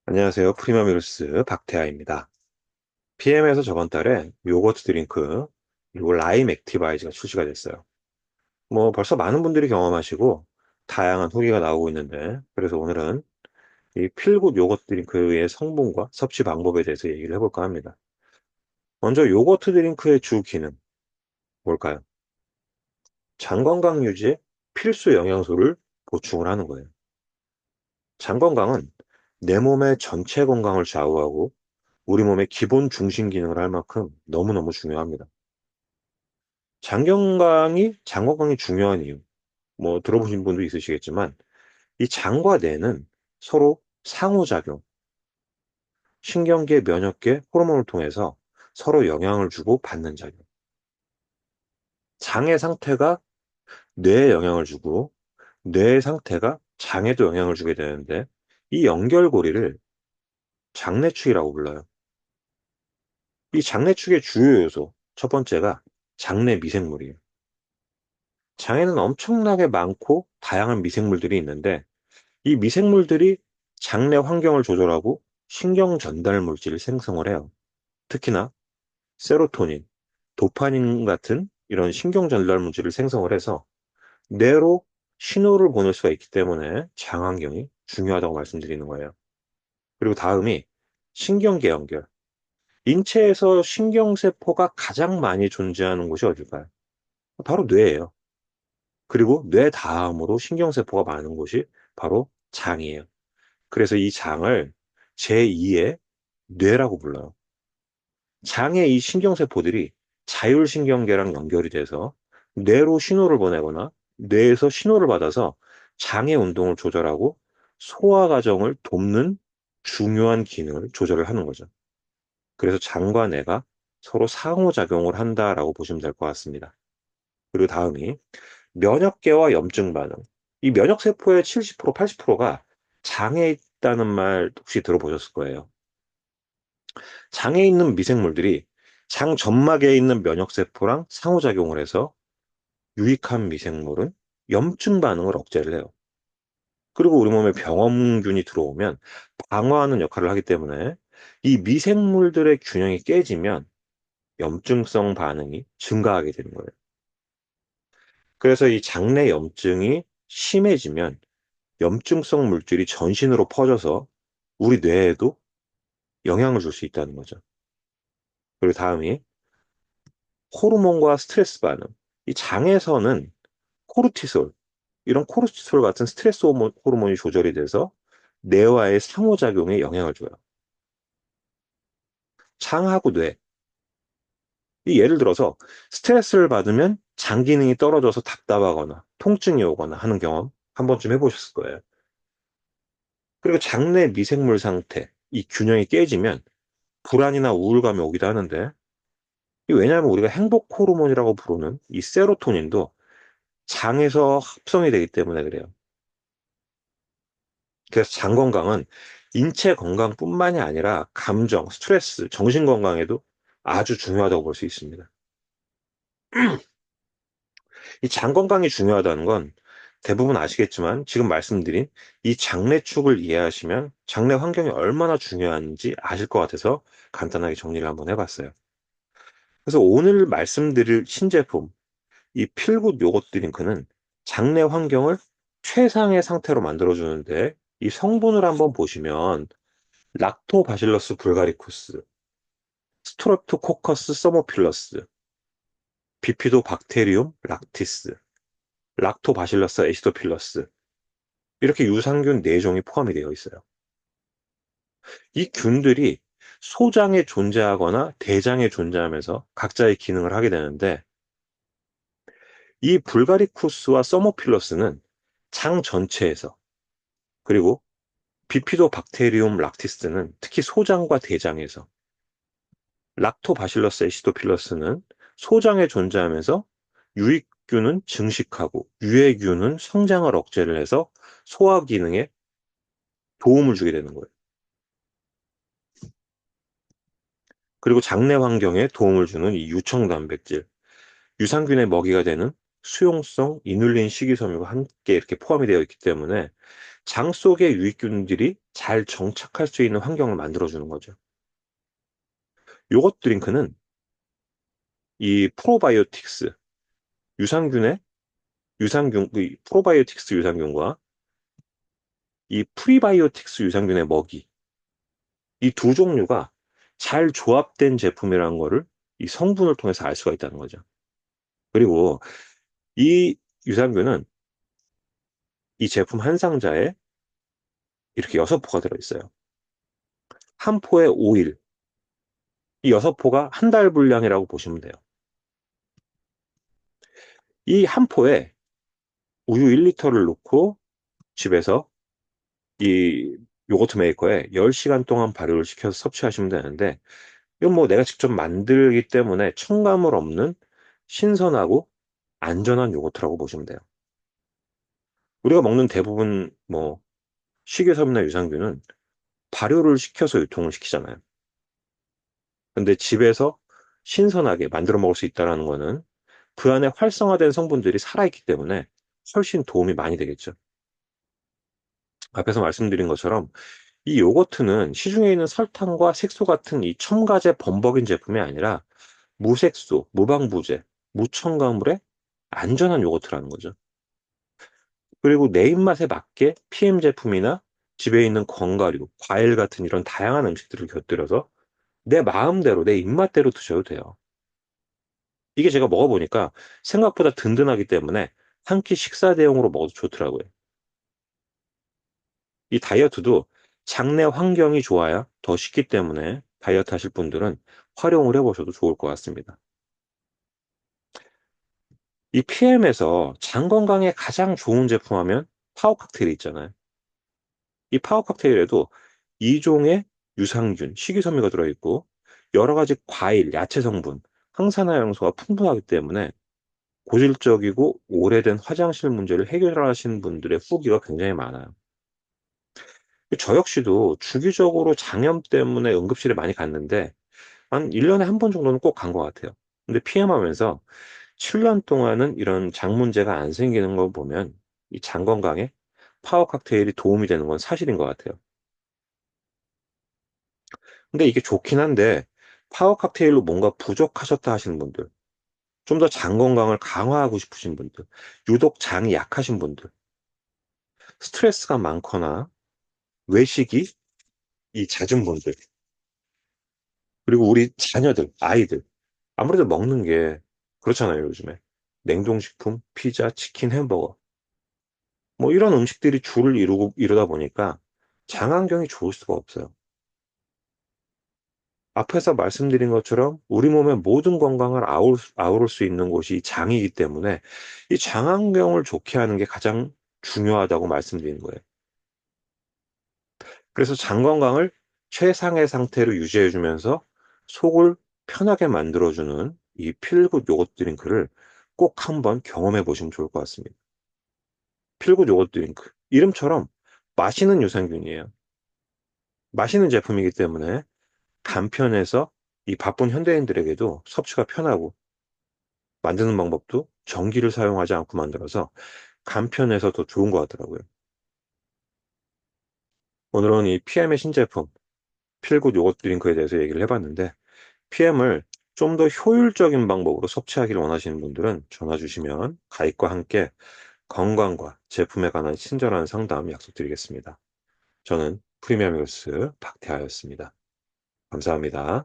안녕하세요. 프리마미루스 박태하입니다. PM에서 저번 달에 요거트 드링크 그리고 라임 액티바이즈가 출시가 됐어요. 벌써 많은 분들이 경험하시고 다양한 후기가 나오고 있는데, 그래서 오늘은 이 필굿 요거트 드링크의 성분과 섭취 방법에 대해서 얘기를 해볼까 합니다. 먼저 요거트 드링크의 주 기능 뭘까요? 장 건강 유지에 필수 영양소를 보충을 하는 거예요. 장 건강은 내 몸의 전체 건강을 좌우하고 우리 몸의 기본 중심 기능을 할 만큼 너무너무 중요합니다. 장 건강이 중요한 이유, 들어보신 분도 있으시겠지만, 이 장과 뇌는 서로 상호작용, 신경계, 면역계, 호르몬을 통해서 서로 영향을 주고 받는 작용. 장의 상태가 뇌에 영향을 주고, 뇌의 상태가 장에도 영향을 주게 되는데, 이 연결고리를 장내축이라고 불러요. 이 장내축의 주요 요소, 첫 번째가 장내 미생물이에요. 장에는 엄청나게 많고 다양한 미생물들이 있는데, 이 미생물들이 장내 환경을 조절하고 신경 전달 물질을 생성을 해요. 특히나 세로토닌, 도파민 같은 이런 신경 전달 물질을 생성을 해서 뇌로 신호를 보낼 수가 있기 때문에 장 환경이 중요하다고 말씀드리는 거예요. 그리고 다음이 신경계 연결. 인체에서 신경세포가 가장 많이 존재하는 곳이 어딜까요? 바로 뇌예요. 그리고 뇌 다음으로 신경세포가 많은 곳이 바로 장이에요. 그래서 이 장을 제2의 뇌라고 불러요. 장의 이 신경세포들이 자율신경계랑 연결이 돼서 뇌로 신호를 보내거나 뇌에서 신호를 받아서 장의 운동을 조절하고 소화 과정을 돕는 중요한 기능을 조절을 하는 거죠. 그래서 장과 뇌가 서로 상호작용을 한다라고 보시면 될 것 같습니다. 그리고 다음이 면역계와 염증 반응. 이 면역세포의 70%, 80%가 장에 있다는 말 혹시 들어보셨을 거예요. 장에 있는 미생물들이 장 점막에 있는 면역세포랑 상호작용을 해서 유익한 미생물은 염증 반응을 억제를 해요. 그리고 우리 몸에 병원균이 들어오면 방어하는 역할을 하기 때문에 이 미생물들의 균형이 깨지면 염증성 반응이 증가하게 되는 거예요. 그래서 이 장내 염증이 심해지면 염증성 물질이 전신으로 퍼져서 우리 뇌에도 영향을 줄 수 있다는 거죠. 그리고 다음이 호르몬과 스트레스 반응. 이 장에서는 코르티솔, 이런 코르티솔 같은 스트레스 호르몬이 조절이 돼서 뇌와의 상호작용에 영향을 줘요. 장하고 뇌. 이 예를 들어서 스트레스를 받으면 장 기능이 떨어져서 답답하거나 통증이 오거나 하는 경험 한 번쯤 해보셨을 거예요. 그리고 장내 미생물 상태, 이 균형이 깨지면 불안이나 우울감이 오기도 하는데, 왜냐하면 우리가 행복 호르몬이라고 부르는 이 세로토닌도 장에서 합성이 되기 때문에 그래요. 그래서 장 건강은 인체 건강뿐만이 아니라 감정, 스트레스, 정신 건강에도 아주 중요하다고 볼 수 있습니다. 이 장 건강이 중요하다는 건 대부분 아시겠지만, 지금 말씀드린 이 장내축을 이해하시면 장내 환경이 얼마나 중요한지 아실 것 같아서 간단하게 정리를 한번 해봤어요. 그래서 오늘 말씀드릴 신제품, 이 필굿 요거트 드링크는 장내 환경을 최상의 상태로 만들어주는데, 이 성분을 한번 보시면 락토바실러스 불가리쿠스, 스트랩토코커스 서모필러스, 비피도박테리움 락티스, 락토바실러스 애시도필러스, 이렇게 유산균 4종이 포함이 되어 있어요. 이 균들이 소장에 존재하거나 대장에 존재하면서 각자의 기능을 하게 되는데, 이 불가리쿠스와 서모필러스는 장 전체에서, 그리고 비피도박테리움 락티스는 특히 소장과 대장에서, 락토바실러스 애시도필러스는 소장에 존재하면서 유익균은 증식하고 유해균은 성장을 억제를 해서 소화 기능에 도움을 주게 되는 거예요. 그리고 장내 환경에 도움을 주는 이 유청 단백질, 유산균의 먹이가 되는 수용성 이눌린 식이섬유가 함께 이렇게 포함이 되어 있기 때문에 장 속의 유익균들이 잘 정착할 수 있는 환경을 만들어주는 거죠. 요거트 드링크는 이 프로바이오틱스, 유산균의 유산균, 그 프로바이오틱스 유산균과 이 프리바이오틱스 유산균의 먹이, 이 두 종류가 잘 조합된 제품이라는 거를 이 성분을 통해서 알 수가 있다는 거죠. 그리고 이 유산균은 이 제품 한 상자에 이렇게 6포가 들어있어요. 한 포에 5일, 이 6포가 한 달 분량이라고 보시면 돼요. 이 한 포에 우유 1리터를 넣고 집에서 이 요거트 메이커에 10시간 동안 발효를 시켜서 섭취하시면 되는데, 이건 뭐 내가 직접 만들기 때문에 첨가물 없는 신선하고 안전한 요거트라고 보시면 돼요. 우리가 먹는 대부분 뭐 식이섬유나 유산균은 발효를 시켜서 유통을 시키잖아요. 근데 집에서 신선하게 만들어 먹을 수 있다는 거는 그 안에 활성화된 성분들이 살아있기 때문에 훨씬 도움이 많이 되겠죠. 앞에서 말씀드린 것처럼 이 요거트는 시중에 있는 설탕과 색소 같은 이 첨가제 범벅인 제품이 아니라 무색소, 무방부제, 무첨가물의 안전한 요거트라는 거죠. 그리고 내 입맛에 맞게 PM 제품이나 집에 있는 견과류, 과일 같은 이런 다양한 음식들을 곁들여서 내 마음대로, 내 입맛대로 드셔도 돼요. 이게 제가 먹어보니까 생각보다 든든하기 때문에 한 끼 식사 대용으로 먹어도 좋더라고요. 이 다이어트도 장내 환경이 좋아야 더 쉽기 때문에 다이어트 하실 분들은 활용을 해보셔도 좋을 것 같습니다. 이 PM에서 장 건강에 가장 좋은 제품 하면 파워 칵테일이 있잖아요. 이 파워 칵테일에도 2종의 유산균, 식이섬유가 들어있고 여러 가지 과일, 야채 성분, 항산화 영양소가 풍부하기 때문에 고질적이고 오래된 화장실 문제를 해결하시는 분들의 후기가 굉장히 많아요. 저 역시도 주기적으로 장염 때문에 응급실에 많이 갔는데 한 1년에 한 번 정도는 꼭 간 것 같아요. 근데 피임하면서 7년 동안은 이런 장 문제가 안 생기는 걸 보면 이 장 건강에 파워 칵테일이 도움이 되는 건 사실인 것 같아요. 근데 이게 좋긴 한데 파워 칵테일로 뭔가 부족하셨다 하시는 분들, 좀 더 장 건강을 강화하고 싶으신 분들, 유독 장이 약하신 분들, 스트레스가 많거나 외식이 이 잦은 분들, 그리고 우리 자녀들, 아이들, 아무래도 먹는 게 그렇잖아요, 요즘에. 냉동식품, 피자, 치킨, 햄버거. 뭐 이런 음식들이 줄을 이루다 보니까 장안경이 좋을 수가 없어요. 앞에서 말씀드린 것처럼 우리 몸의 모든 건강을 아우를 수 있는 곳이 장이기 때문에 이 장안경을 좋게 하는 게 가장 중요하다고 말씀드리는 거예요. 그래서 장 건강을 최상의 상태로 유지해주면서 속을 편하게 만들어주는 이 필굿 요거트 드링크를 꼭 한번 경험해 보시면 좋을 것 같습니다. 필굿 요거트 드링크. 이름처럼 마시는 유산균이에요. 마시는 제품이기 때문에 간편해서 이 바쁜 현대인들에게도 섭취가 편하고 만드는 방법도 전기를 사용하지 않고 만들어서 간편해서 더 좋은 것 같더라고요. 오늘은 이 PM의 신제품 필굿 요거트 드링크에 대해서 얘기를 해봤는데 PM을 좀 더 효율적인 방법으로 섭취하기를 원하시는 분들은 전화 주시면 가입과 함께 건강과 제품에 관한 친절한 상담 약속드리겠습니다. 저는 프리미엄 힐스 박태하였습니다. 감사합니다.